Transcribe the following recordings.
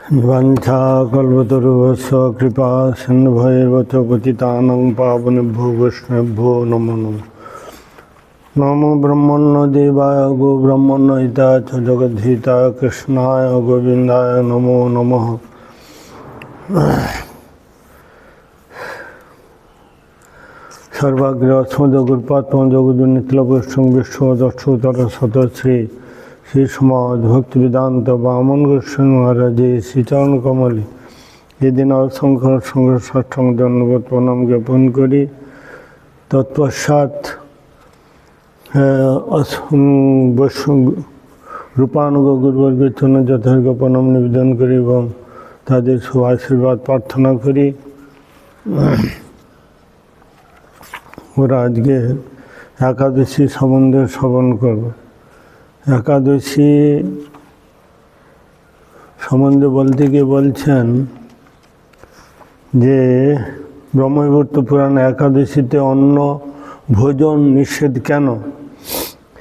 वाञ्छाकल्पतरुभ्यश्च कृपा सिन्धुभ्येव च पतितानां पावनेभ्यो वैष्णवेभ्यो नमो नमः। नमो ब्रह्मण्य देवाय गो ब्रह्मण्य हिताय च जगद्धिताय कृष्णाय गोविन्दाय नमो नमः। सर्वाग्रस्मदगुरुपात्म जगद्गुरुनिखिलवैष्णव विश्वदक्षोत्तर सतश्री श्री समाज भक्ति वेदांत बामन गोस्वामी महाराज श्रीचरण कमले ये दिन असंख्य असंख्य षष्ठम दंडवत प्रणाम ज्ञापन करी तत्पश्चात रूपानुग गुरुवर्गेर चरण यथार्घ्य प्रणाम निवेदन करी एवं तादेर शुभ आशीर्वाद प्रार्थना करी। ওরা আজকে একাদশী সম্বন্ধে শ্রবণ করব। একাদশী সম্বন্ধে বলতে গিয়ে বলছেন যে ব্রহ্মবিবর্ত পুরাণে একাদশীতে অন্ন ভোজন নিষেধ কেন,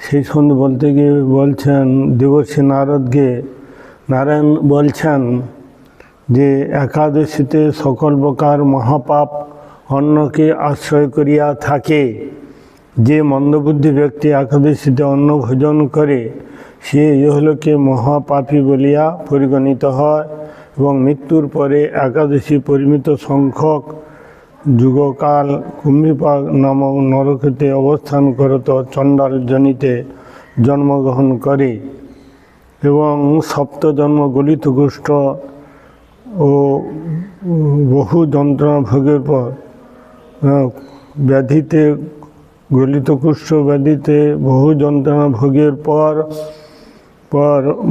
সেই সম্বন্ধে বলতে গিয়ে বলছেন দেবর্ষি নারদকে নারায়ণ বলছেন যে একাদশীতে সকল প্রকার মহাপাপ অন্নকে আশ্রয় করিয়া থাকে। যে মন্দবুদ্ধি ব্যক্তি একাদশীতে অন্ন ভোজন করে সে ইহলোকে মহাপাপী বলিয়া পরিগণিত হয় এবং মৃত্যুর পরে একাদশী পরিমিত সংখ্যক যুগকাল কুম্ভীপাক নামক নরকেতে অবস্থান করত চণ্ডাল যোনিতে জন্মগ্রহণ করে এবং সপ্তজন্ম গলিত কুষ্ঠ ও বহু যন্ত্রণা ভোগের পর ব্যাধিতে গলিত কুষ্ঠ ব্যাধিতে বহু যন্ত্রণা ভোগের পর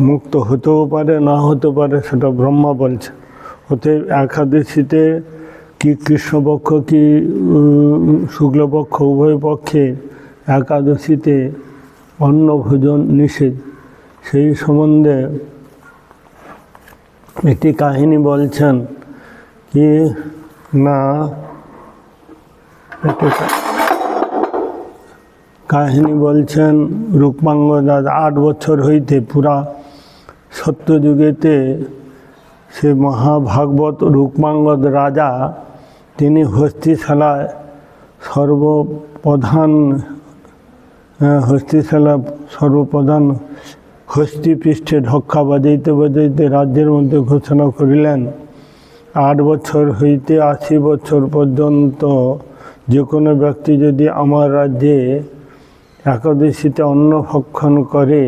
মুক্ত হতেও পারে, না হতে পারে, সেটা ব্রহ্মা বলছে। অতএব একাদশীতে কি কৃষ্ণপক্ষ কি শুক্লপক্ষ উভয় পক্ষে একাদশীতে অন্ন ভোজন নিষেধ। সেই সম্বন্ধে একটি কাহিনী বলছেন কি না, কাহিনী বলছেন রূপাঙ্গ রাজা 8 বছর হইতে পুরা সত্যযুগেতে সে মহাভাগবত রূপাঙ্গদ রাজা তিনি হস্তিশালায় সর্বপ্রধান হস্তিপৃষ্ঠে ঢক্কা বাজাইতে বাজাইতে রাজ্যের মধ্যে ঘোষণা করিলেন 8 বছর হইতে 80 বছর পর্যন্ত যে কোনো ব্যক্তি যদি আমার রাজ্যে একাদশীতে অন্ন ভক্ষণ করে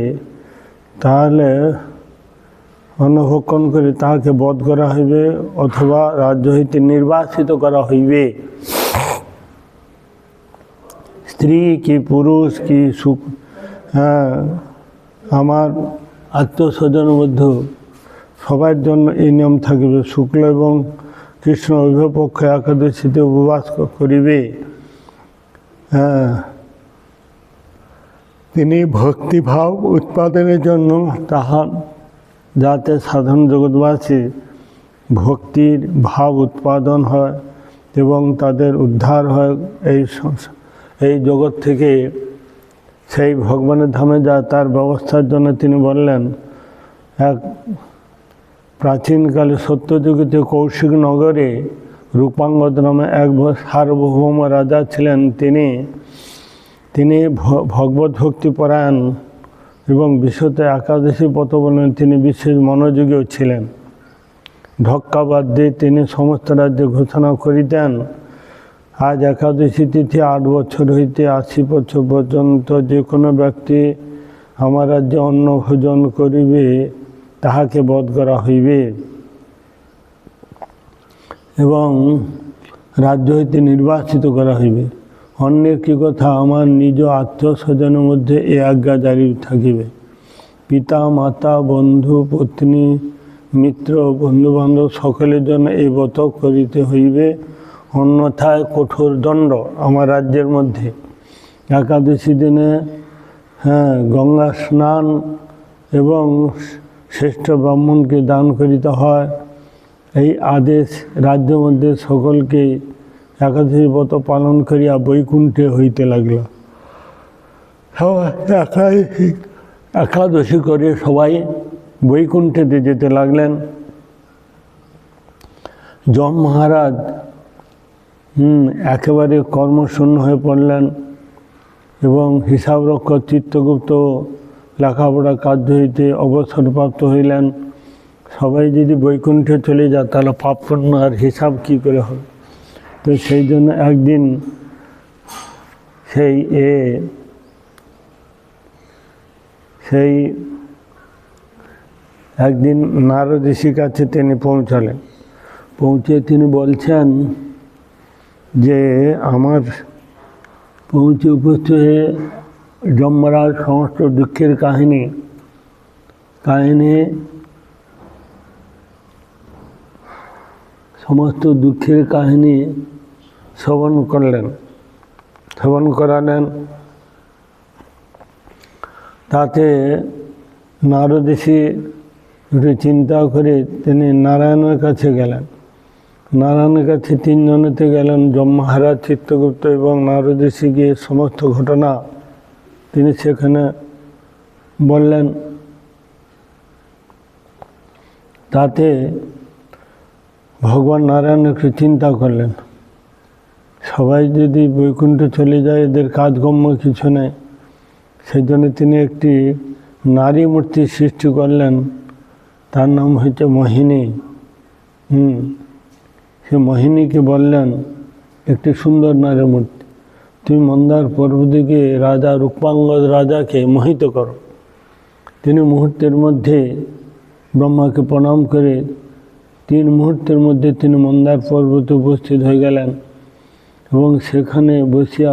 তাহলে তাহাকে বধ করা হইবে অথবা রাজ্য হইতে নির্বাসিত করা হইবে। স্ত্রী কি পুরুষ কি আমার আত্মস্বজনের মধ্যে সবার জন্য এই নিয়ম থাকিবে। শুক্ল এবং কৃষ্ণ উভয় পক্ষে একাদশীতে উপবাস করিবে। তিনি ভক্তিভাব উৎপাদনের জন্য তাহার যাতে সাধারণ জগৎবাসী ভক্তির ভাব উৎপাদন হয় এবং তাদের উদ্ধার হয় এই জগৎ থেকে সেই ভগবানের ধামে যা তার ব্যবস্থার জন্য তিনি বললেন। এক প্রাচীনকালে সত্যযুগেতে কৌশিক নগরে রূপাঙ্গদ নামে এক সার্বভৌম রাজা ছিলেন। তিনি ভগবত ভক্তিপরায়ণ এবং বিশেষত একাদশী ব্রত বলেন তিনি বিশেষ মনোযোগীও ছিলেন। ঢক্কাবাদ দিয়ে তিনি সমস্ত রাজ্যে ঘোষণা করিতেন আজ একাদশী তিথি 8 বছর হইতে 80 বছর পর্যন্ত যে কোনো ব্যক্তি আমার রাজ্যে অন্ন ভোজন করিবে তাহাকে বধ করা হইবে এবং রাজ্য হইতে নির্বাসিত করা হইবে। অন্যের কি কথা, আমার নিজ আত্মস্বজনের মধ্যে এই আজ্ঞা জারি থাকিবে। পিতা মাতা বন্ধু পত্নী মিত্র বন্ধুবান্ধব সকলের জন্য এই ব্রত করিতে হইবে, অন্যথায় কঠোর দণ্ড। আমার রাজ্যের মধ্যে একাদশী দিনে গঙ্গা স্নান এবং শ্রেষ্ঠ ব্রাহ্মণকে দান করিতে হয়। এই আদেশ রাজ্যের মধ্যে সকলকে একাদশী ব্রত পালন করিয়া বৈকুণ্ঠে হইতে লাগল। একাদশী করে সবাই বৈকুণ্ঠেতে যেতে লাগলেন। যম মহারাজ একেবারে কর্মশূন্য হয়ে পড়লেন এবং হিসাবরক্ষক চিত্রগুপ্ত লেখাপড়া কার্য হইতে অবসরপ্রাপ্ত হইলেন। সবাই যদি বৈকুণ্ঠে চলে যায় তাহলে পাপ পুণ্য আর হিসাব কী করে হবে? তো সেই জন্য একদিন একদিন নারদ ঋষির কাছে তিনি পৌঁছালেন। পৌঁছে তিনি বলছেন যে আমার পৌঁছে উপস্থিত হয়ে যমরাজ সমস্ত দুঃখের কাহিনী শ্রবণ করালেন। তাতে নারদ ঋষি একটু চিন্তা করে তিনি নারায়ণের কাছে গেলেন। নারায়ণের কাছে তিনজনেতে গেলেন, যম মহারাজ, চিত্রগুপ্ত এবং নারদ ঋষি গিয়ে সমস্ত ঘটনা তিনি সেখানে বললেন। তাতে ভগবান নারায়ণ একটু চিন্তা করলেন, সবাই যদি বৈকুণ্ঠে চলে যায় এদের কাজকর্ম কিছু নেই। সেই জন্য তিনি একটি নারী মূর্তি সৃষ্টি করলেন, তার নাম হচ্ছে মোহিনী। সে মোহিনীকে বললেন, একটি সুন্দর নারী মূর্তি, তুমি মন্দার পর্বদিকে রাজা রূপাঙ্গদ রাজাকে মোহিত করো। তিনি মুহূর্তের মধ্যে ব্রহ্মাকে প্রণাম করে 3 মুহূর্তের মধ্যে তিনি মন্দার পর্বতে উপস্থিত হয়ে গেলেন এবং সেখানে বসিয়া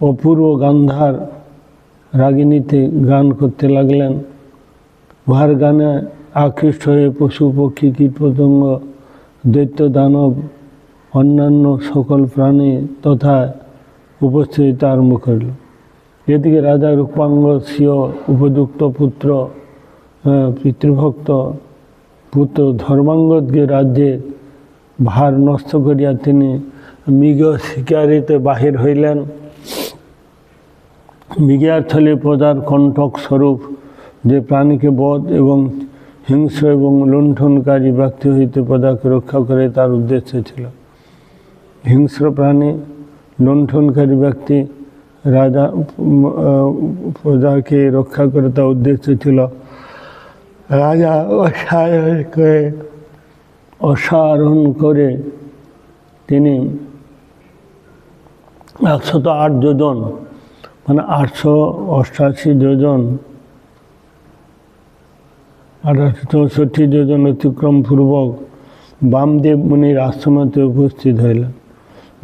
অপূর্ব গান্ধার রাগিনীতে গান করতে লাগলেন। উহার গানে আকৃষ্ট হয়ে পশু পক্ষী কীটপতঙ্গ দৈত্য দানব অন্যান্য সকল প্রাণী তথা উপস্থিত আরম্ভ করল। এদিকে রাজা রূপাঙ্গ স্বীয় উপযুক্ত পিতৃভক্ত পুত্র ধর্মাঙ্গদকে রাজ্যের ভার নষ্ট করিয়া তিনি মৃগ শিকারিতে বাহির হইলেন। মৃগের থলে প্রজার কণ্ঠক স্বরূপ যে প্রাণীকে বধ এবং হিংস্র এবং লুণ্ঠনকারী ব্যক্তি হইতে প্রজাকে রক্ষা করে তার উদ্দেশ্য ছিল। হিংস্র প্রাণী, লুণ্ঠনকারী ব্যক্তি রাজা প্রজাকে রক্ষা করে তার উদ্দেশ্য ছিল। রাজা অশ্বারোহণ করে তিনি 108 যোজন মানে 888 যোজন 1864 যোজন অতিক্রমপূর্বক বামদেব মুনির আশ্রমতে উপস্থিত হইলেন।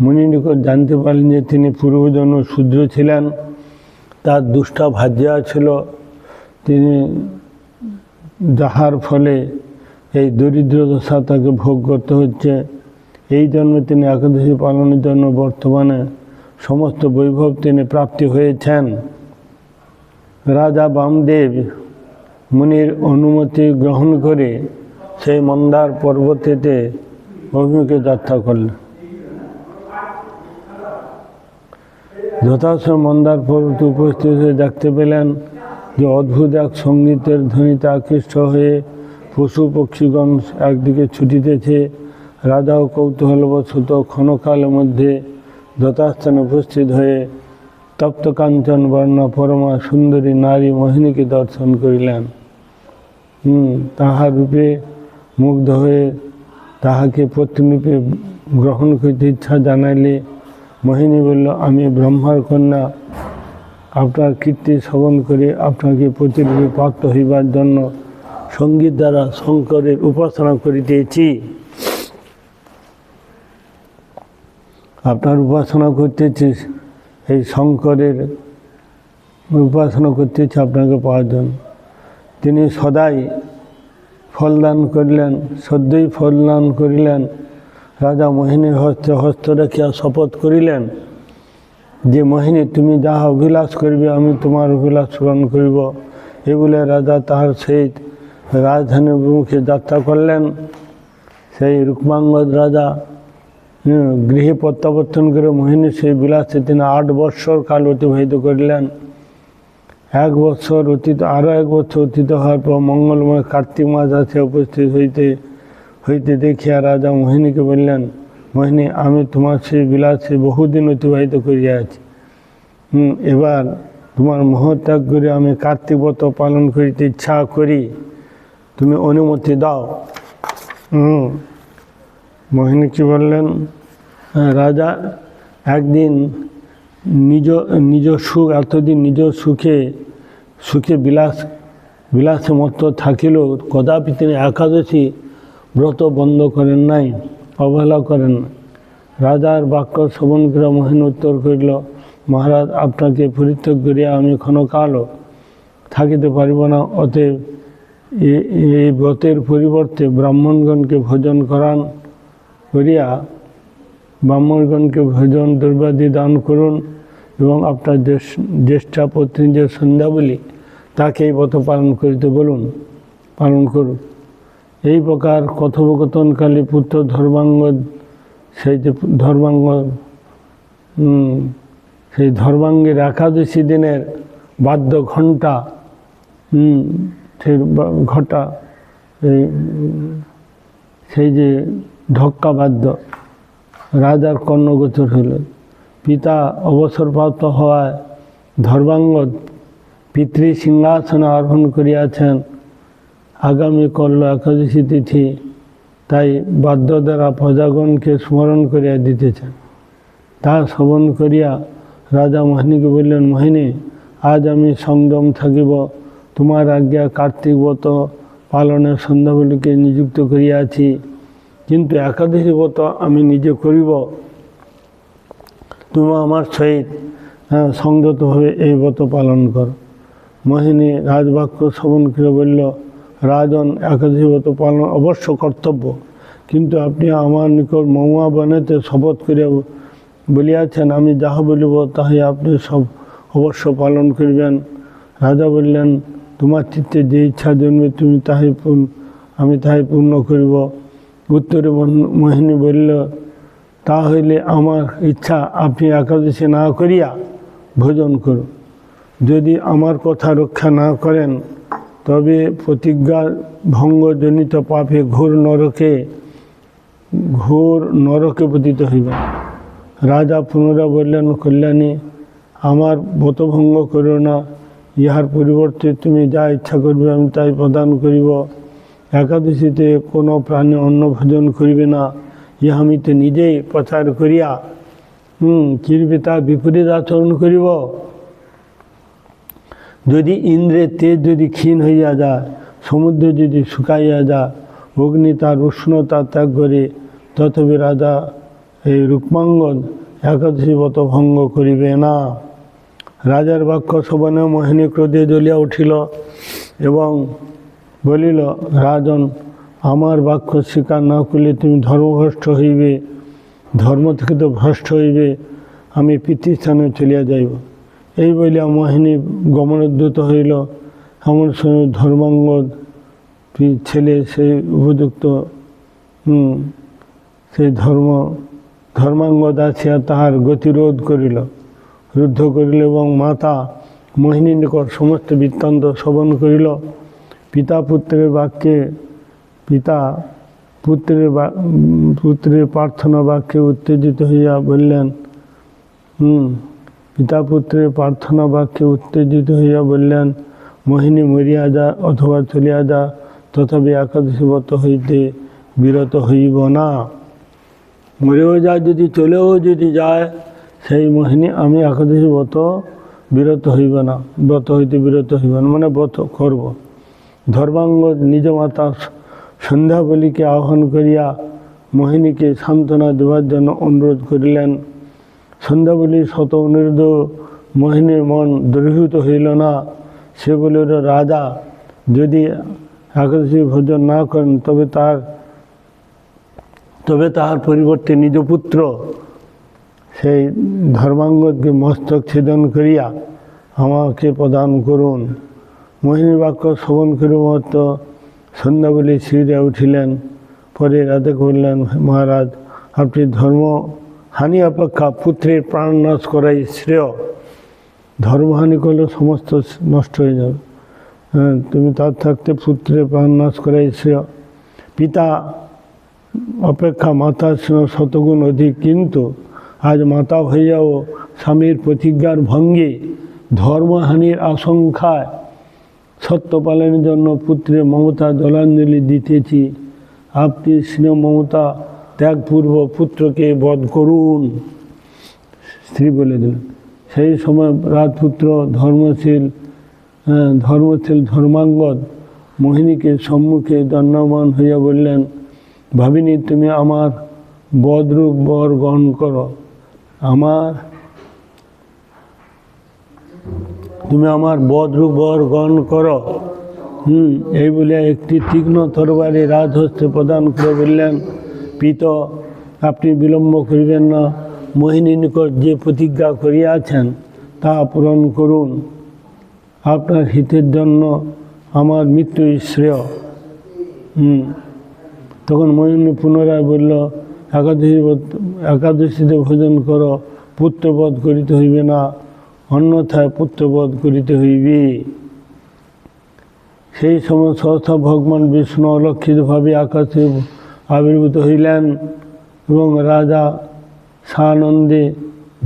মুনি নিকট জানতে পারলেন যে তিনি পূর্বজন্ম শূদ্র ছিলেন, তার দুষ্টা ভাজ্যা ছিল, তিনি যাহার ফলে এই দরিদ্র দশা তাকে ভোগ করতে হচ্ছে। এই জন্মে তিনি একাদশী পালনের জন্য বর্তমানে সমস্ত বৈভব তিনি প্রাপ্তি হয়েছেন। রাজা বামদেব মুনির অনুমতি গ্রহণ করে সেই মন্দার পর্বতেতে অভিমুখে যাত্রা করলেন। যথাসময়ে মন্দার পর্বতে উপস্থিত হয়ে দেখতে পেলেন যে অদ্ভুত এক সঙ্গীতের ধ্বনিতে আকৃষ্ট হয়ে পশু পক্ষীগণ একদিকে ছুটিতেছে। রাজাও কৌতূহলবশত ক্ষণকালের মধ্যে যথাস্থানে উপস্থিত হয়ে তপ্ত কাঞ্চন বর্ণা পরমা সুন্দরী নারী মোহিনীকে দর্শন করিলেন। তাহার রূপে মুগ্ধ হয়ে তাহাকে পত্নীরূপে গ্রহণ করিতে ইচ্ছা জানাইলে মোহিনী বলল, আমি ব্রহ্মার কন্যা, আপনার কীর্তি শ্রবণ করে আপনাকে প্রতিরূপে প্রাপ্ত হইবার জন্য সঙ্গীত দ্বারা শঙ্করের উপাসনা করিতেছি। আপনার উপাসনা করতেছি, এই শঙ্করের উপাসনা করতেছি আপনাকে পাওয়ার জন্য। তিনি সদাই ফলদান করিলেন, সদ্যই ফলদান করিলেন। রাজা মোহিনীর হস্তে হস্ত রাখিয়া শপথ করিলেন যে মোহিনী, তুমি যাহা অভিলাষ করিবে আমি তোমার অভিলাষ পূরণ করিব। এই বলে রাজা তাহার সহিত রাজধানীর অভিমুখে যাত্রা করলেন। সেই রূপাঙ্গদ রাজা গৃহে প্রত্যাবর্তন করে মোহিনীর সেই বিলাসে তিনি 8 বৎসর কাল অতিবাহিত করিলেন। 1 বৎসর অতীত, আরও 1 বৎসর অতীত হওয়ার পর মঙ্গলময় কার্তিক মাস আসে উপস্থিত হইতে দেখিয়া রাজা মোহিনীকে বললেন, মোহিনী, আমি তোমার সেই বিলাসে বহুদিন অতিবাহিত করিয়া আছি। এবার তোমার মোহত্যাগ করে আমি কার্তিক ব্রত পালন করিতে ইচ্ছা করি, তুমি অনুমতি দাও। মোহিনী কি বললেন, রাজা একদিন নিজ সুখ, এতদিন নিজ সুখে বিলাসে মত্ত থাকিলেও কদাপি তিনি একাদশী ব্রত বন্ধ করেন নাই, অবহেলা করেন না। রাজার বাক্য শ্রবণ করে মোহিনী উত্তর করিল, মহারাজ, আপনাকে পরিত্যাগ করিয়া আমি ক্ষণকালও থাকিতে পারিব না। অতএব এই ব্রতের পরিবর্তে ব্রাহ্মণগণকে ভোজন করিয়া ব্রাহ্মণগণকে ভোজন দ্রব্যাদি দান করুন এবং আপনার জ্যেষ্ঠা পত্নী যে সন্ধ্যাবলী, তাকে এই ব্রত পালন করুন। এই প্রকার কথোপকথনকালে পুত্র সেই ধর্মাঙ্গের একাদশী দিনের বাদ্য ঘণ্টা, সেই যে ঢক্কা বাদ্য রাজার কর্ণগোচর হইল। পিতা অবসরপ্রাপ্ত হওয়ায় ধর্মাঙ্গদ পিতৃ সিংহাসনে আরোহণ করিয়াছেন। আগামী কল্য একাদশী তিথি, তাই বাদ্য দ্বারা প্রজাগণকে স্মরণ করিয়া দিতেছেন। তা শ্রবণ করিয়া রাজা মোহিনীকে বললেন, মোহিনী, আজ আমি সংযম থাকিব। তোমার আজ্ঞা কার্তিক ব্রত পালনে সন্ধ্যাবলীকে নিযুক্ত করিয়াছি, কিন্তু একাদশী ব্রত আমি নিজে করিব। তুমি আমার সহিত সংযতভাবে এই ব্রত পালন কর। মোহিনী রাজবাক্য শ্রবণ করে বলল, রাজন, একাদশী ব্রত পালন অবশ্য কর্তব্য, কিন্তু আপনি আমার নিকট মহুয়া বনেতে শপথ করিয়া বলিয়াছেন, আমি যাহা বলিব তাহাই আপনি সব অবশ্য পালন করিবেন। রাজা বললেন, তোমার চিত্তে যে ইচ্ছা জন্মে আমি তাহাই পূর্ণ করিব। উত্তরে মোহিনী বলল, তা হইলে আমার ইচ্ছা আপনি একাদশী না করিয়া ভোজন করুন। যদি আমার কথা রক্ষা না করেন তবে প্রতিজ্ঞা ভঙ্গজনিত পাপে ঘোর নরকে পতিত হইবেন। রাজা পুনরায় বললেন, কল্যাণী, আমার ব্রতভঙ্গ করিও না। ইহার পরিবর্তে তুমি যা ইচ্ছা করবে আমি তাই প্রদান করিব। একাদশীতে কোনো প্রাণী অন্ন ভোজন করিবে না, ইহা আমি তো নিজেই প্রচার করিয়া কিরবে তা বিপরীত আচরণ করিব। যদি ইন্দ্রের তেজ যদি ক্ষীণ হইয়া যায়, সমুদ্র যদি শুকাইয়া যায়, অগ্নি তার উষ্ণতা ত্যাগ করে, তথাপি রাজা এই রুক্মাঙ্গদ একাদশী ব্রত ভঙ্গ করিবে না। রাজার বাক্য শ্রবণে মোহিনী ক্রোধে জ্বলিয়া উঠিল এবং বলিল, রাজন, আমার বাক্য স্বীকার না করলে তুমি ধর্মভ্রষ্ট হইবে, ধর্ম থেকে তো ভ্রষ্ট হইবে, আমি পিতৃস্থানে চলিয়া যাইব। এই বলিয়া মোহিনী গমনোদ্যত হইল। এমন সময় ধর্মাঙ্গদ ছেলে সেই উপযুক্ত সেই ধর্মাঙ্গদ আসিয়া তাহার গতিরোধ করিল, রুদ্ধ করিল এবং মাতা মোহিনীর নিকট সমস্ত বৃত্তান্ত শ্রবণ করিল। পিতা পুত্রের প্রার্থনা বাক্যে উত্তেজিত হইয়া বললেন, মোহিনী মরিয়া যা অথবা চলিয়া যা, তথাপি একাদশী ব্রত হইতে বিরত হইব না। মরেও যায় যদি, চলেও যদি যায়, সেই মোহিনী আমি একাদশী ব্রত হইতে বিরত হইব না, মানে ব্রত করব। ধর্মাঙ্গদ নিজ মাতা সন্ধ্যাবলীকে আহ্বান করিয়া মোহিনীকে সান্ত্বনা দেওয়ার জন্য অনুরোধ করিলেন। সন্ধ্যাবলীর শত অনুরোধ মোহিনীর মন দ্রবীভূত হইল না। সে বলিল, রাজা যদি একাদশী ভোজন না করেন তবে তাহার পরিবর্তে নিজ পুত্র সেই ধর্মাঙ্গদকে মস্তক ছেদন করিয়া আমাকে প্রদান করুন। মোহিনী বাক্য শ্রবণ করিয়া মাত্র সন্ধ্যাবলী শিহরিয়া উঠিলেন। পরে রাজাকে বললেন, মহারাজ, আপনি ধর্মহানি অপেক্ষা পুত্রের প্রাণ নাশ করাই শ্রেয়। ধর্মহানি করলে সমস্ত নষ্ট হয়ে যাবে, তুমি তার থাকতে পুত্রের প্রাণ নাশ করাই শ্রেয়। পিতা অপেক্ষা মাতার স্নেহ শতগুণ অধিক, কিন্তু আজ মাতা হইয়াও স্বামীর প্রতিজ্ঞার ভঙ্গে ধর্মহানির আশঙ্কায় সত্য পালনের জন্য পুত্রের মমতা জলাঞ্জলি দিতেছি। আপনি স্নেহ মমতা ত্যাগপূর্ব পুত্রকে বধ করুন। স্ত্রী বলে দিলেন। সেই সময় রাজপুত্র ধর্মশীল ধর্মাঙ্গদ মোহিনীকে সম্মুখে দণ্ডায়মান হইয়া বললেন, ভাবিনি তুমি আমার বদরূপ বর গ্রহণ করো, তুমি আমার বদরূপ বর গ্রহণ করো। এই বলে একটি তীক্ষ্ণ তরবারি রাজহস্তে প্রদান করে বললেন, পিত আপনি বিলম্ব করিবেন না, মোহিনীর নিকট যে প্রতিজ্ঞা করিয়াছেন তা পূরণ করুন। আপনার হিতের জন্য আমার মৃত্যুই শ্রেয়। তখন মোহিনী পুনরায় বলল, একাদশীতে ভোজন করো, পুত্রবধ করিতে হইবে না, অন্যথায় পুত্রবধ করিতে হইবে। সেই সময় সহসা ভগবান বিষ্ণু অলক্ষিতভাবে আকাশে আবির্ভূত হইলেন এবং রাজা সানন্দে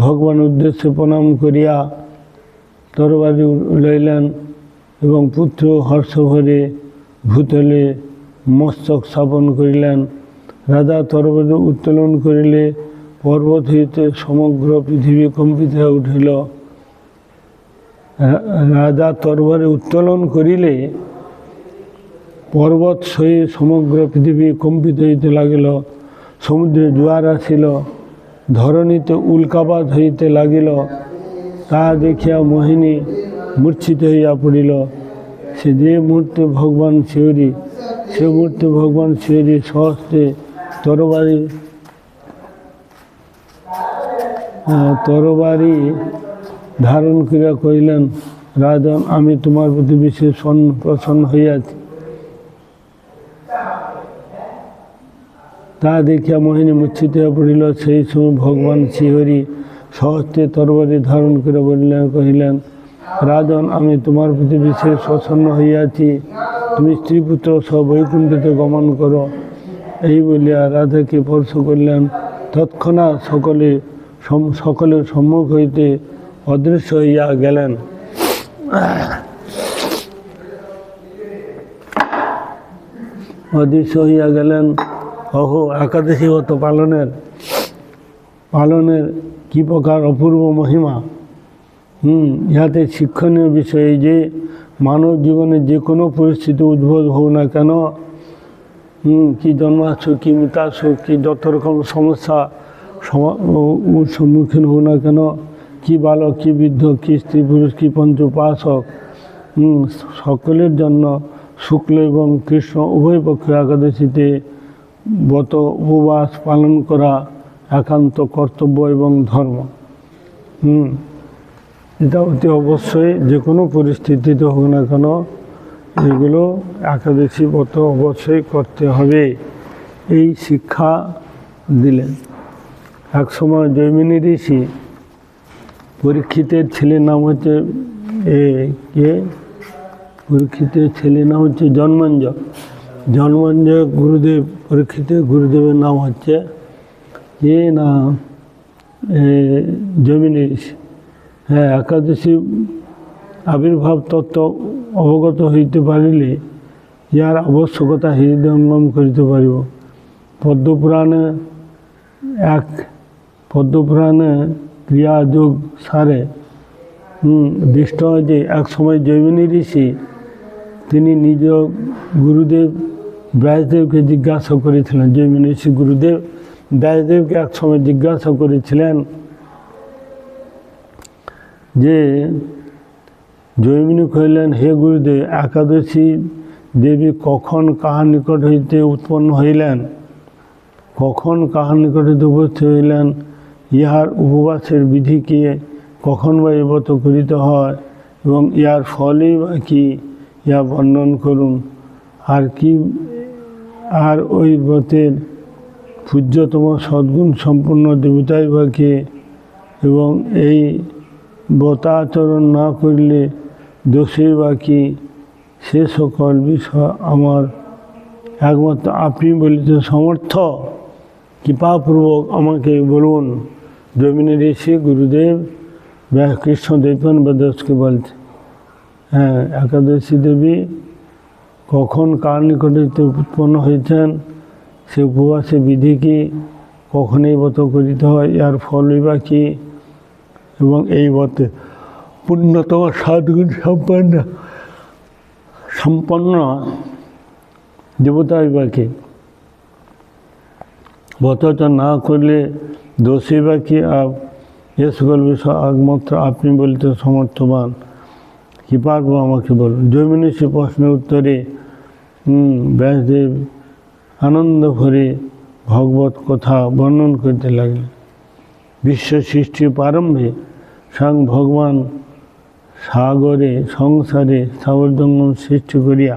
ভগবানের উদ্দেশ্যে প্রণাম করিয়া তরবারি লইলেন এবং পুত্র হর্ষভরে ভূতলে মস্তক স্থাপন করিলেন। রাজা তরবারি উত্তোলন করিলে পর্বত হইতে সমগ্র পৃথিবী কম্পিত হয়ে উঠিল। রাজা তরবারি উত্তোলন করিলে পর্বত সহিত সমগ্র পৃথিবী কম্পিত হইতে লাগিল। সমুদ্রে জোয়ার আসিল, ধরণীতে উল্কাপাত হইতে লাগিল। তাহা দেখিয়া মোহিনী মূর্ছিত হইয়া পড়িল। সে মুহূর্তে ভগবান শিহরি সহস্তে তরবারি ধারণ করিয়া কহিলেন, রাজন, আমি তোমার প্রতি বিশেষ প্রসন্ন হইয়াছি। তা দেখিয়া মোহিনী মূর্ছিত হইয়া পড়িল। সেই সময় ভগবান শ্রীহরি সহস্তে তরবারি ধারণ করে কহিলেন, রাজন, আমি তোমার প্রতি বিশেষ প্রসন্ন হইয়াছি, তুমি স্ত্রীপুত্র সহ বৈকুণ্ঠতে গমন করো। এই বলিয়া রাধাকে স্পর্শ করলেন। তৎক্ষণাৎ সকলের সম্মুখ হইতে অদৃশ্য হইয়া গেলেন। অহো, একাদশী ব্রত পালনের কি প্রকার অপূর্ব মহিমা। ইহাতে শিক্ষণীয় বিষয় যে মানব জীবনে যে কোনো পরিস্থিতি উদ্ভব হোক না কেন, কি জন্মাসুখ, কি মৃতাসুখ, কি যত রকম সমস্যা সম্মুখীন হোক না কেন, কি বালক, কি বৃদ্ধ, কি স্ত্রী পুরুষ, কি পঞ্চোপাসক, সকলের জন্য শুক্ল এবং কৃষ্ণ উভয় পক্ষে একাদশীতে ব্রত উপবাস পালন করা একান্ত কর্তব্য এবং ধর্ম। এটা অতি অবশ্যই যে কোনো পরিস্থিতিতে হোক না কেন এগুলো একাদশী ব্রত অবশ্যই করতে হবে, এই শিক্ষা দিলেন। এক সময় জৈমিনী ঋষি, পরীক্ষিতের ছেলের নাম হচ্ছে পরীক্ষিতের ছেলের নাম হচ্ছে জন্মাঞ্জ গুরুদেব, পরীক্ষিতের গুরুদেবের নাম হচ্ছে জৈমিনী ঋষি। একাদশী আবির্ভাব তত্ত্ব অবগত হইতে পারিলে ইহার আবশ্যকতা হৃদয়ঙ্গম করিতে পারিব। পদ্মপুরাণে ক্রিয়াযোগ সারে দৃষ্ট হয় যে এক সময় জৈমিনী ঋষি তিনি নিজ গুরুদেব ব্যাসদেবকে জিজ্ঞাসা করেছিলেন। জৈমিনী ঋষি গুরুদেব ব্যাসদেবকে এক সময় জিজ্ঞাসা করেছিলেন যে, জৈমিনী কহিলেন, হে গুরুদেব, একাদশী দেবী কখন কাহার নিকট হইতে উৎপন্ন হইলেন, কখন কাহার নিকট হইতে উপস্থিত হইলেন, ইহার উপবাসের বিধিকে কখন বা এই ব্রত করিতে হয় এবং ইহার ফলই বা কি, ইহা বর্ণন করুন। আর ওই ব্রতের পূজ্যতম সদ্গুণ সম্পন্ন দেবতাই বা কে, এবং এই ব্রতাচরণ না করলে দোষেই বা কি, সে সকল বিষয় আমার একমাত্র আপনি বলিতে সমর্থ, কৃপাপূর্বক আমাকে বলুন। জমিনী ঋষি গুরুদেব কৃষ্ণদেবন বেদসকে বলছে, হ্যাঁ, একাদশী দেবী কখন কার নিকটে উৎপন্ন হয়েছেন, সে উপবাসে বিধি কি, কখন এই ব্রত করিতে হয়, এর ফলই বা কী, এবং এই ব্রতে পুণ্যতম সাধগুণ সম্পন্ন দেবতাই বা কে, ব্রতটা না করলে দোষী বা কি। এ সকল বিষয় একমাত্র আপনি বলিতে সমর্থবান, কি পারবো আমাকে বলুন। জৈমিনী সে প্রশ্নের উত্তরে ব্যাসদেব আনন্দ ভরে ভগবত কথা বর্ণন করতে লাগলেন। বিশ্ব সৃষ্টির প্রারম্ভে স্বয়ং ভগবান সাগরে সংসারে স্থাবর জঙ্গম সৃষ্টি করিয়া,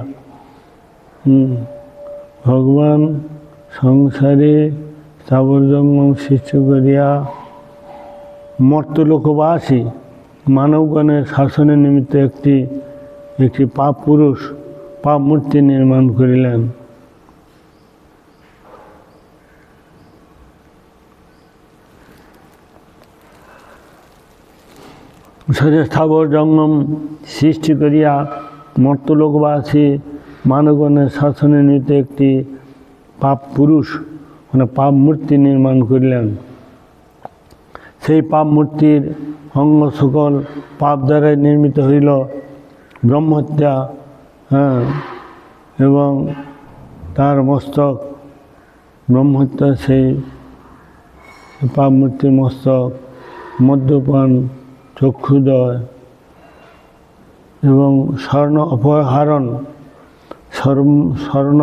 ভগবান সংসারে স্থাবর জঙ্গম সৃষ্টি করিয়া মর্তলোকবাসী মানবগণের শাসনের নিমিত্ত একটি পাপ পুরুষ পাপ মূর্তি নির্মাণ করিলেন। স্থাবর জঙ্গম সৃষ্টি করিয়া মর্তলোকবাসী মানবগণের শাসনের নিমিত্ত একটি পাপ পুরুষ মানে পাপ মূর্তি নির্মাণ করিলেন। সেই পাপ মূর্তির অঙ্গ সকল পাপ দ্বারাই নির্মিত হইল। ব্রহ্মহত্যা, এবং তার মস্তক ব্রহ্মহত্যা, সেই পাপ মূর্তির মস্তক, মদ্যপান, চক্ষুদয় এবং স্বর্ণ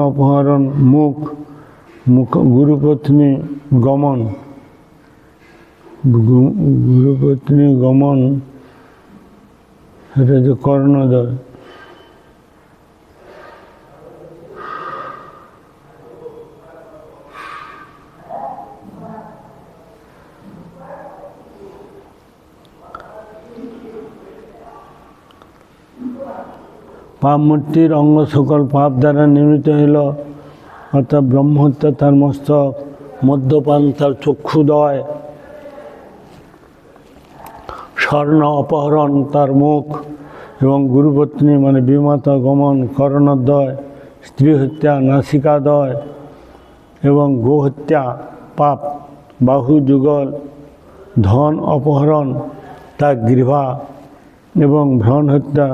অপহরণ, মুখ গুরুপত্নী গমন, এটা যে কর্ণদয়, পাপ মূর্তির অঙ্গ সকল পাপ দ্বারা নির্মিত হইল, অর্থাৎ ব্রহ্মহত্যা তার মস্তক, মদ্যপান তার চক্ষুদয়, স্বর্ণ অপহরণ তার মুখ, এবং গুরুপত্নী মানে বিমাতা গমন কর্ণদ্বয়, স্ত্রী হত্যা নাসিকাদয়, এবং গোহত্যা পাপ বাহু যুগল, ধন অপহরণ তার জিহ্বা, এবং ভ্রণ হত্যা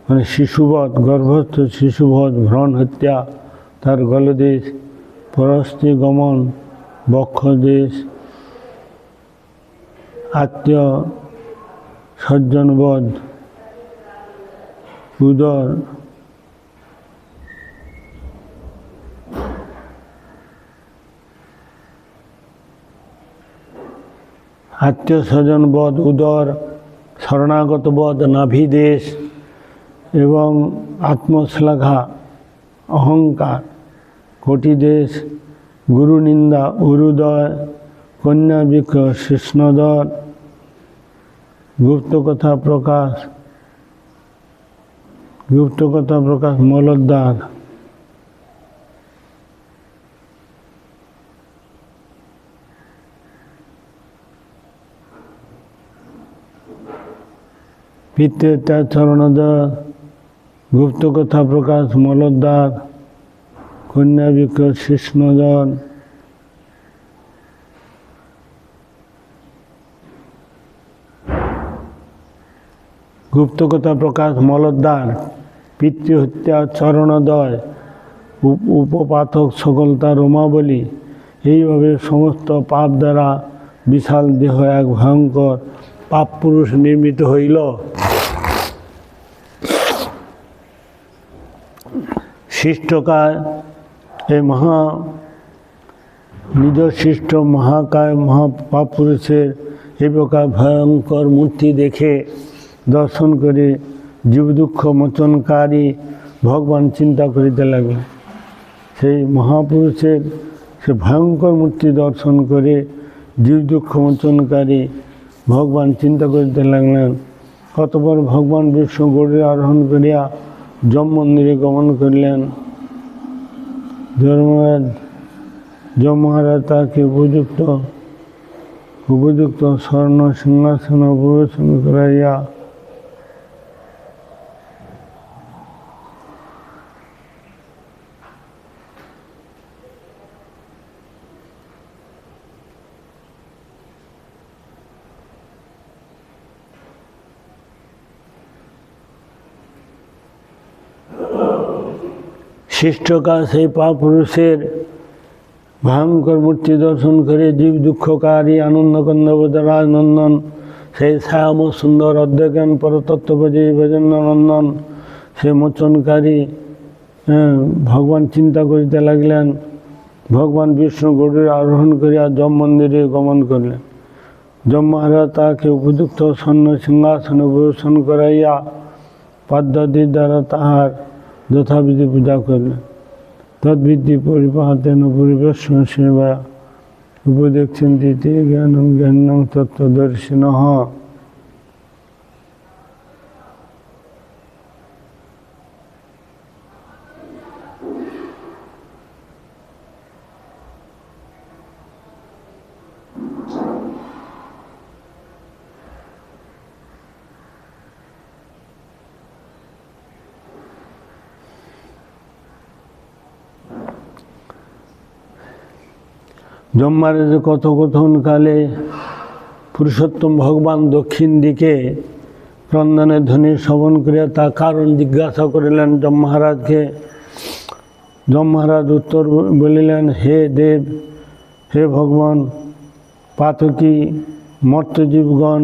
মানে শিশুবধ, গর্ভস্থ শিশুবধ, ভ্রণ হত্যা তার গলদেশ, পরস্ত্রী গমন বক্ষদেশ, আত্মীয় সজ্জনবধ উদর, আত্মীয় স্বজন বধ উদর, শরণাগত বধ নাভিদেশ, এবং আত্মশ্লাঘা অহংকার কোটিদেশ, গুরু নিন্দা উরুদয়, কন্যা বৃক্ষ কৃষ্ণদর, গুপ্তকথা প্রকাশ মলদ্বার, পিতৃত্যাগ চরণোদয়, গুপ্তকথা প্রকাশ মলদ্বার, কন্যা বৃক্ষ কৃষ্ণদর, গুপ্তকথা প্রকাশ মলদ্বার, পিতৃহত্যা চরণোদয়, উপপাতক সকলতা রোমাবলী। এইভাবে সমস্ত পাপ দ্বারা বিশাল দেহ এক ভয়ঙ্কর পাপ পুরুষ নির্মিত হইল। শিষ্টকায় এই নিজ সৃষ্ট মহাকায় মহাপাপ পুরুষের এই প্রকার ভয়ঙ্কর মূর্তি দেখে দর্শন করে জীব দুঃখ মোচনকারী ভগবান চিন্তা করিতে লাগলেন। সেই মহাপুরুষের সে ভয়ঙ্কর মূর্তি দর্শন করে জীব দুঃখ মোচনকারী ভগবান চিন্তা করিতে লাগলেন। অতঃপর ভগবান বিষ্ণু গরুড়ে আরোহণ করিয়া যম মন্দিরে গমন করিলেন। মহারাজ তাকে উপযুক্ত স্বর্ণ সিংহাসন পরিবেশন করাইয়া শিষ্টকাল সেই পুরুষের ভয়ঙ্কর মূর্তি দর্শন করে জীব দুঃখকারী আনন্দকন্দবরাজ নন্দন সেই শ্যাম সুন্দর অধ্যজ্ঞান পরতত্ত্বপজি নন্দন সে মোচনকারী ভগবান চিন্তা করিতে লাগলেন। ভগবান বিষ্ণু গরুড় আরোহণ করিয়া যম মন্দিরে গমন করলেন। যম মহারাজ তাকে উপযুক্ত স্বর্ণ সিংহাসনে পরিবেশন করাইয়া পদ্ধতির দ্বারা তাহার যথাবিধি পূজা করলেন। তদ্বিধি পরিপাতেন পরিবেশন সেবা উপদেক্ষিন্দিতে জ্ঞানং জ্ঞানং তত্ত্বদর্শিনঃ। যমরাজ কথোপকথনকালে পুরুষোত্তম ভগবান দক্ষিণ দিকে ক্রন্দনের ধ্বনি শ্রবণ করিয়া তা কারণ জিজ্ঞাসা করিলেন যম মহারাজকে। যম মহারাজ উত্তর বলিলেন, হে দেব, হে ভগবান, পাতকী মর্ত্যজীবগণ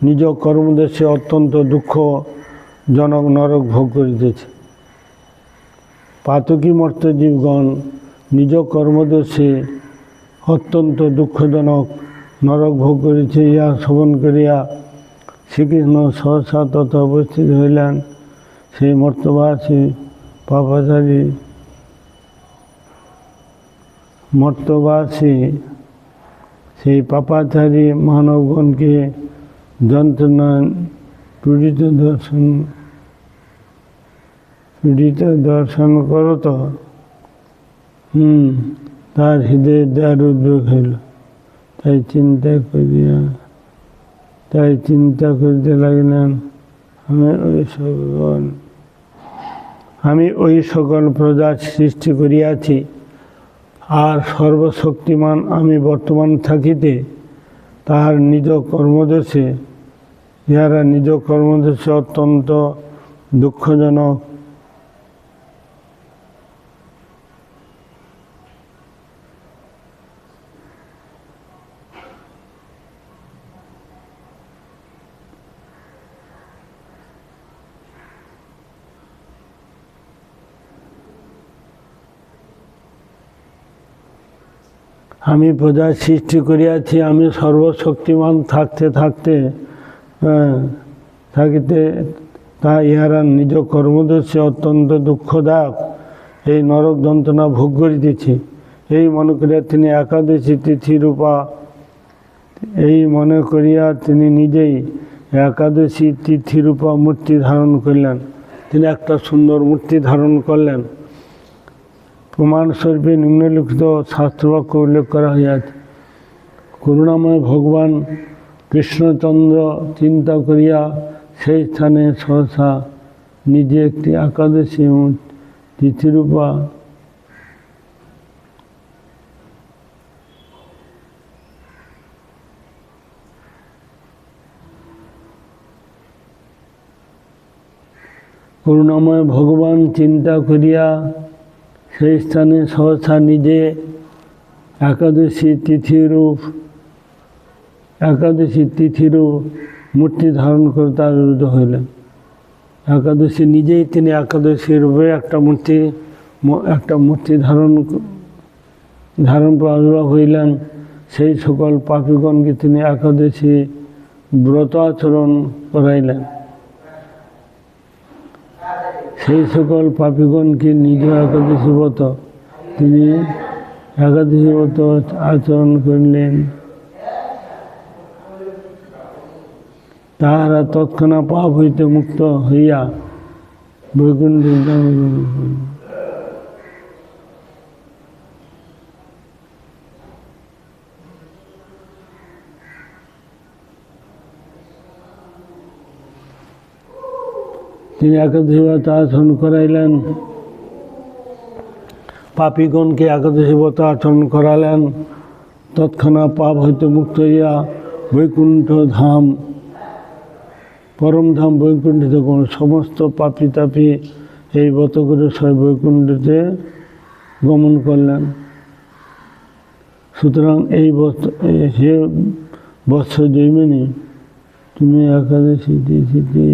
নিজ কর্মদেশে অত্যন্ত দুঃখজনক নরক ভোগ করিতেছে। পাতকী মর্ত্যজীবগণ নিজ কর্মদেশে অত্যন্ত দুঃখজনক নরক ভোগ করেছে। ইহা শ্রবণ করিয়া শ্রীকৃষ্ণ সহসা তথা উপস্থিত হইলেন। সেই মর্তবাসী সেই পাপাচারী মানবগণকে যন্ত্রণা পীড়িত দর্শন করত তার হৃদয়ে দ্বার উদ্বেগ হইল। তাই চিন্তা করিতে লাগলেন, আমি ওই সকল প্রজা সৃষ্টি করিয়াছি, আর সর্বশক্তিমান আমি বর্তমান থাকিতে তাহার নিজ কর্মদেশে ইহারা নিজ কর্মদেশে অত্যন্ত দুঃখজনক আমি প্রজা সৃষ্টি করিয়াছি, আমি সর্বশক্তিমান থাকিতে তা ইহারা নিজ কর্মদেশে অত্যন্ত দুঃখদায়ক এই নরক যন্ত্রণা ভোগ করিতেছে। এই মনে করিয়া তিনি একাদশী তিথিরূপা তিনি নিজেই একাদশী তিথিরূপা মূর্তি ধারণ করলেন। তিনি একটা সুন্দর মূর্তি ধারণ করলেন। প্রমাণস্বরূপে নিম্নলিখিত শাস্ত্রবাক্য উল্লেখ করা হইয়াছে। করুণাময় ভগবান কৃষ্ণচন্দ্র চিন্তা করিয়া সেই স্থানে সহসা নিজে একটি একাদশী তিথিরূপা করুণাময় ভগবান চিন্তা করিয়া সেই স্থানে সহসা নিজে একাদশী তিথিরূপ মূর্তি ধারণ করে তার বিরুদ্ধ হইলেন। একাদশী নিজেই তিনি একাদশী রূপে একটা মূর্তি ধারণ প্রাদুর্ভাব হইলেন। সেই সকল পাপীগণকে তিনি একাদশী ব্রত আচরণ করাইলেন। সেই সকল পাপীগণকে নিজ একাদশী ব্রত তিনি আচরণ করিলেন। তাহারা তৎক্ষণাৎ পাপ হইতে মুক্ত হইয়া বৈকুণ্ঠে তিনি একাদশী ব্রত আচরণ করাইলেন, পাপীগণকে একাদশী ব্রত আচরণ করালেন। তৎক্ষণাৎ পাপ হইতে মুক্ত হইয়া বৈকুণ্ঠ ধাম, পরমধাম বৈকুণ্ঠিত কোন সমস্ত পাপী তাপী এই ব্রত করে সবাই বৈকুণ্ঠতে গমন করলেন। সুতরাং এই হে বৎস জৈমিনী, তুমি একাদশী তিথিতে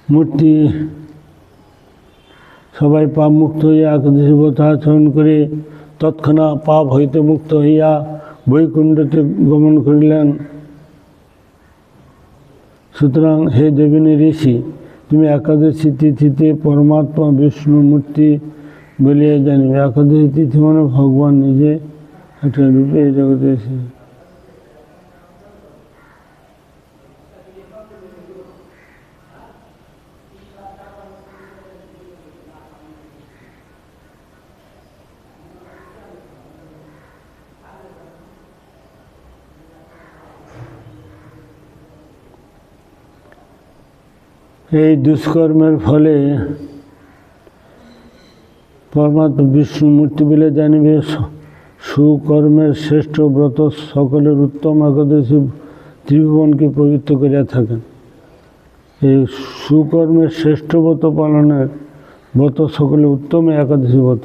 মূর্তি সবাই পাপ মুক্ত হইয়া একাদশী ব্রত আচরণ করে তৎক্ষণাৎ পাপ হইতে মুক্ত হইয়া বৈকুণ্ঠতে গমন করিলেন। সুতরাং হে দেবিনী ঋষি, তুমি একাদশী তিথিতে পরমাত্মা বিষ্ণু মূর্তি বলিয়া জানিবে। একাদশী তিথি মানে ভগবান নিজে একটা রূপে এই জগতে এসে। এই দুষ্কর্মের ফলে পরমাত্মা বিষ্ণু মূর্তি বলে জানিবে। সুকর্মের শ্রেষ্ঠ ব্রত সকলের উত্তম একাদশী ত্রিভুবনকে পবিত্র করিয়া থাকেন। এই সুকর্মের শ্রেষ্ঠ ব্রত পালনের ব্রত সকলের উত্তম একাদশী ব্রত।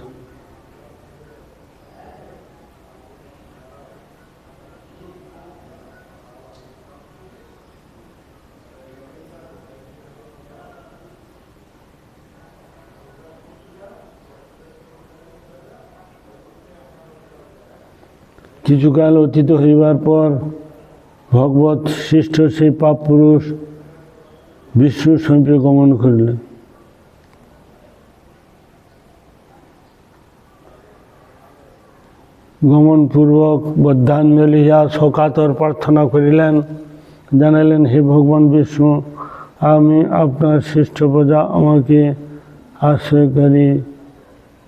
কিছুকাল অতীত হইবার পর ভগবৎ সৃষ্ট সেই পাপ পুরুষ বিষ্ণুর সমীপে গমন করিলেন। গমনপূর্বক বদ্ধাঞ্জলি হইয়া শোকাতর প্রার্থনা করিলেন, জানাইলেন, হে ভগবান বিষ্ণু, আমি আপনার সৃষ্ট প্রজা, আমাকে আশ্রয়কারী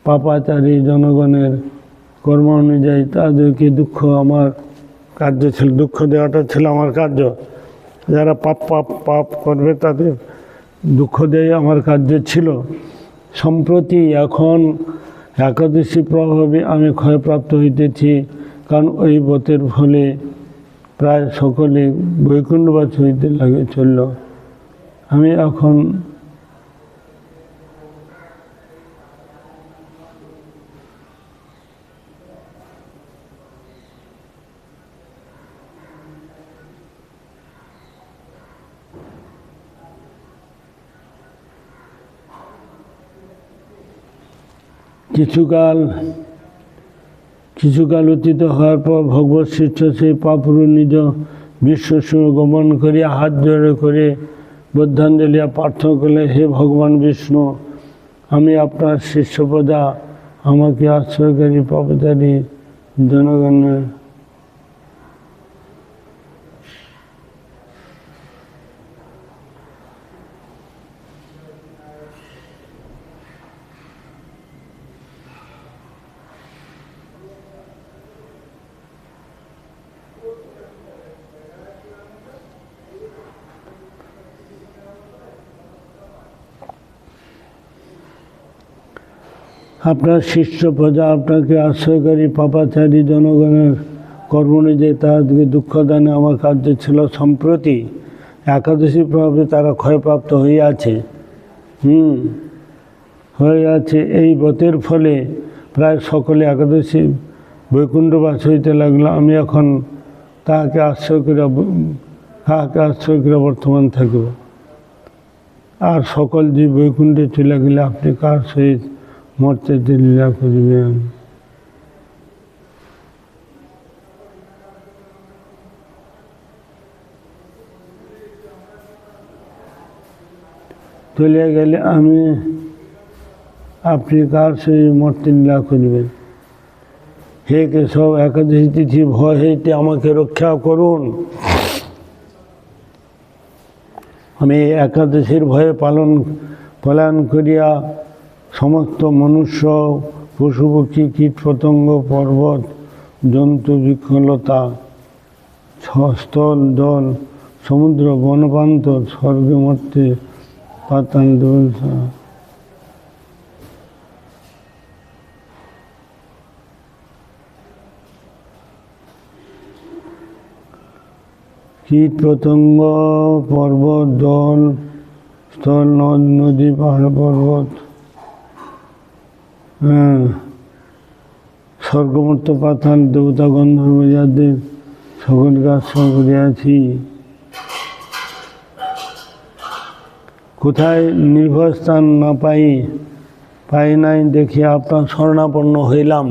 পাপাচারী জনগণের কর্ম অনুযায়ী তাদেরকে দুঃখ আমার কার্য ছিল, দুঃখ দেওয়াটা ছিল আমার কার্য। যারা পাপ করবে তাদের দুঃখ দেয় আমার কার্য ছিল। সম্প্রতি এখন একাদশী প্রভাবে আমি ক্ষয়প্রাপ্ত হইতেছি, কারণ ওই ব্রতের ফলে প্রায় সকলে বৈকুণ্ঠবাসী হইতে চলল। আমি এখন কিছুকাল অতীত হওয়ার পর ভগবৎ সৃষ্ট সেই পাপুরু নিজ বিশ্বসূর্য গমন করিয়া হাত জোড়ে করে বদ্ধাঞ্জলি প্রার্থনা করলে, হে ভগবান বিষ্ণু, আমি আপনার শিষ্য প্রজা, আমাকে আশ্রয়কারী পাপাচারী জনগণের আপনার শিষ্য প্রজা আপনাকে আশ্রয়কারী পাপাচারী জনগণের কর্ম অনুযায়ী তাদেরকে দুঃখদানে আমার কার্য ছিল। সম্প্রতি একাদশী প্রভাবে তারা ক্ষয়প্রাপ্ত হইয়াছে। এই ব্রতের ফলে প্রায় সকলে একাদশী বৈকুণ্ঠবাস হইতে লাগলো। আমি এখন তাহাকে আশ্রয় করে বর্তমান থাকিব। আর সকল যে বৈকুণ্ঠে চলে গেলে আপনি কার সহিত মরতে লীলা করিবেন। চলিয়া গেলে আপনি কার সহিত মরতে লীলা করিবেন। হে কেশব, একাদশী তিথি ভয় হইতে আমাকে রক্ষা করুন। আমি একাদশীর ভয়ে পলায়ন করিয়া সমস্ত মনুষ্য পশুপক্ষী কীটপতঙ্গ পর্বত জন্তু বৃক্ষলতা স্থল জল সমুদ্র বনপ্রান্তর স্বর্গে মর্তে পাতাল দেবতা কীট পতঙ্গ পর্বত জল স্থল নদ নদী পাহাড় পর্বত স্বর্গমর্ত পাতাল দেবতা গন্ধর্ব যাদের সকলকে আশ্রয় করিয়াছি। কোথায় নির্ভরস্থান না পাই নাই দেখিয়া আপনার শরণাপন্ন হইলাম।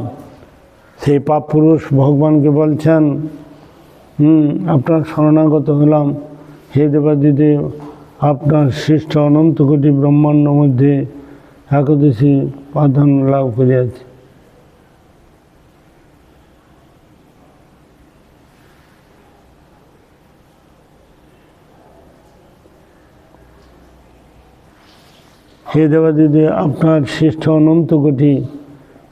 সেই পাপ পুরুষ ভগবানকে বলছেন আপনার শরণাগত হলাম। হে দেবাদিদেব, আপনার সৃষ্ট অনন্ত কোটি ব্রহ্মাণ্ড মধ্যে একাদশী প্রাধান্য লাভ করিয়াছি। হে দেবাদিদেব, আপনার সৃষ্ট অনন্ত কোটি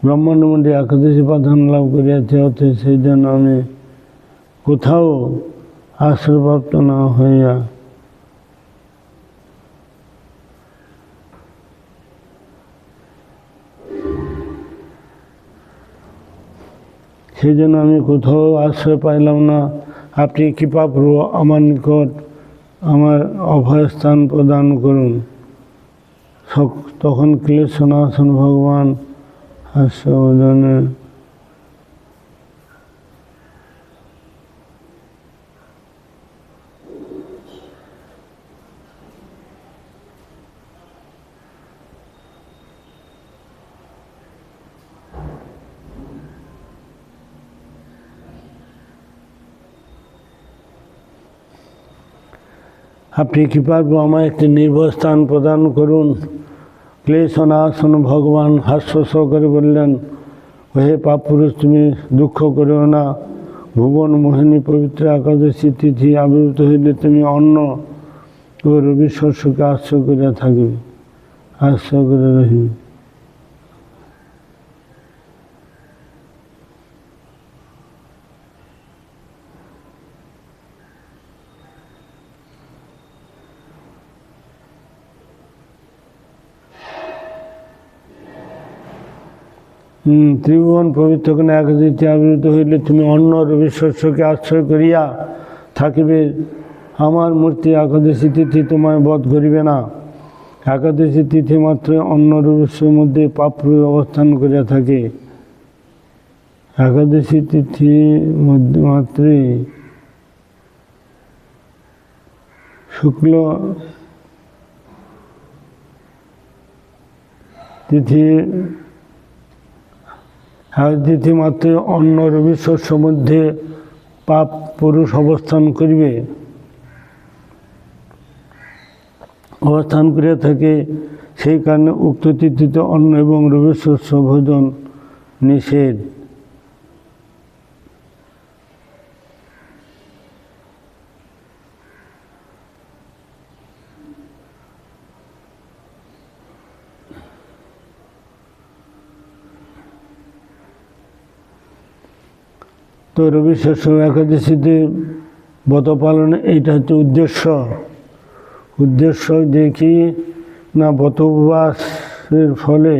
ব্রহ্মাণ্ড মধ্যে একাদশী প্রাধান্য লাভ করিয়াছে। অতএব সেই জন্য আমি কোথাও আশ্রয়প্রাপ্ত না হইয়া সেই জন্য আমি কোথাও আশ্রয় পাইলাম না। আপনি কৃপাপূর্ব আমার নিকট আমার অভয়স্থান প্রদান করুন। তখন ক্লেশনাশন ভগবান হাস্যবদনে আপনি কৃপাপূর্ব আমায় একটি নির্ভর স্থান প্রদান করুন। ক্লেশনাশন ভগবান হাস্য সহকারে বললেন, হে পাপ পুরুষ, তুমি দুঃখ করিও না। ভুবন মোহিনী পবিত্র একাদশী তিথি আবির্ভূত হইলে তুমি অন্ন ও রবি শস্যকে আশ্রয় করিয়া থাকিবে, আশ্রয় করে রহিবে। ত্রিভুবন পবিত্র কোণে একাদশী আবির্ভূত হইলে তুমি অন্ন রবি শস্যকে আশ্রয় করিয়া থাকিবে। আমার মূর্তি একাদশী তিথি তোমায় বধ করিবে না। একাদশী তিথি মাত্র অন্ন রবির মধ্যে পাপ অবস্থান করিয়া থাকে। একাদশী তিথি মধ্যে মাত্রে শুক্ল তিথি তিথি মাত্র অন্ন রবি শস্য মধ্যে পাপ পুরুষ অবস্থান করিবে, অবস্থান করিয়া থাকে। সেই কারণে উক্ত তিথিতে অন্ন এবং রবি শস্য ভোজন নিষেধ। তো রবি শস্য একাদশীতে ব্রত পালনে এইটা হচ্ছে উদ্দেশ্য দেখি না। ব্রত উপবাসের ফলে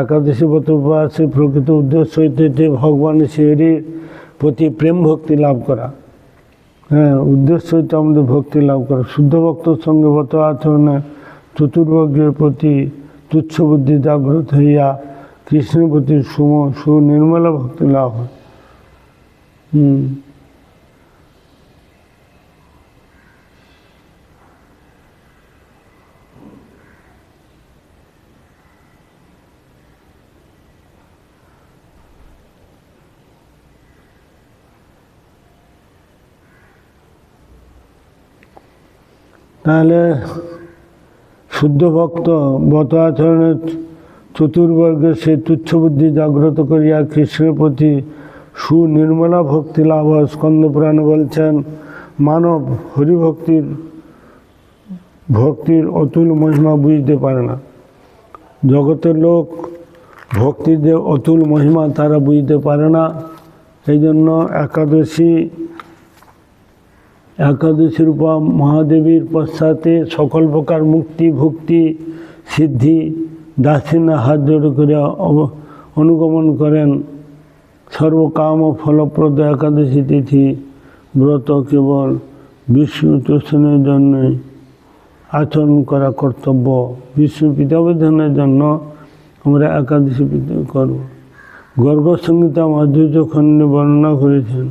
একাদশী ব্রত উপবাসের প্রকৃত উদ্দেশ্য হইতে ভগবানের শ্রীহরির প্রতি প্রেম ভক্তি লাভ করা। উদ্দেশ্য হইতে আমাদের ভক্তি লাভ করা। শুদ্ধ ভক্তর সঙ্গে ব্রত আচরণে চতুর্বর্গের প্রতি তুচ্ছ বুদ্ধি জাগ্রত হইয়া কৃষ্ণের প্রতি সুনির্মলা ভক্তি লাভ হয়। তাহলে শুদ্ধ ভক্ত ব্রত আচরণের চতুর্বর্গের সেই তুচ্ছ বুদ্ধি জাগ্রত করিয়া কৃষ্ণের প্রতি সুনির্মলা ভক্তি লাভ হয়। স্কন্দ পুরাণে বলছেন, মানব হরিভক্তির ভক্তির অতুল মহিমা বুঝতে পারে না। জগতের লোক ভক্তির যে অতুল মহিমা তারা বুঝতে পারে না। এই জন্য একাদশী রূপা মহাদেবীর পশ্চাতে সকল প্রকার মুক্তি ভক্তি সিদ্ধি দাসিনা হাত জোড় করে অনুগমন করেন। সর্বকাম ও ফলপ্রদ একাদশী তিথি ব্রত কেবল বিষ্ণু তুষ্ণের জন্য আচরণ করা কর্তব্য। বিষ্ণু পিতাবোধনের জন্য আমরা একাদশী করব। গর্গ সংহিতা মাধুর্য খণ্ডে বর্ণনা করেছেন।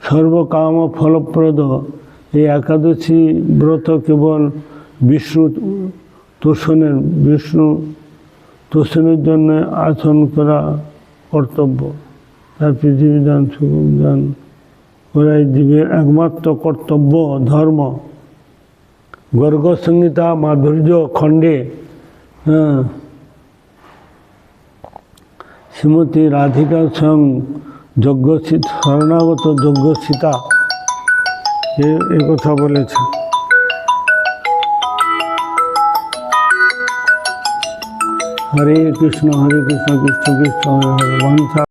সর্বকাম ফলপ্রদ এই একাদশী ব্রত কেবল বিষ্ণু তোষণের জন্য আচরণ করা কর্তব্য। তার পৃথিবীদান সুখদান করাই জীবের একমাত্র কর্তব্য ধর্ম। গর্গ সংহিতা মাধুর্য খণ্ডে শ্রীমতী রাধিকা স্বয়ং শরণাগত যজ্ঞ সীতা এ কথা বলেছে। হরে কৃষ্ণ কৃষ্ণ কৃষ্ণ হরে হরে।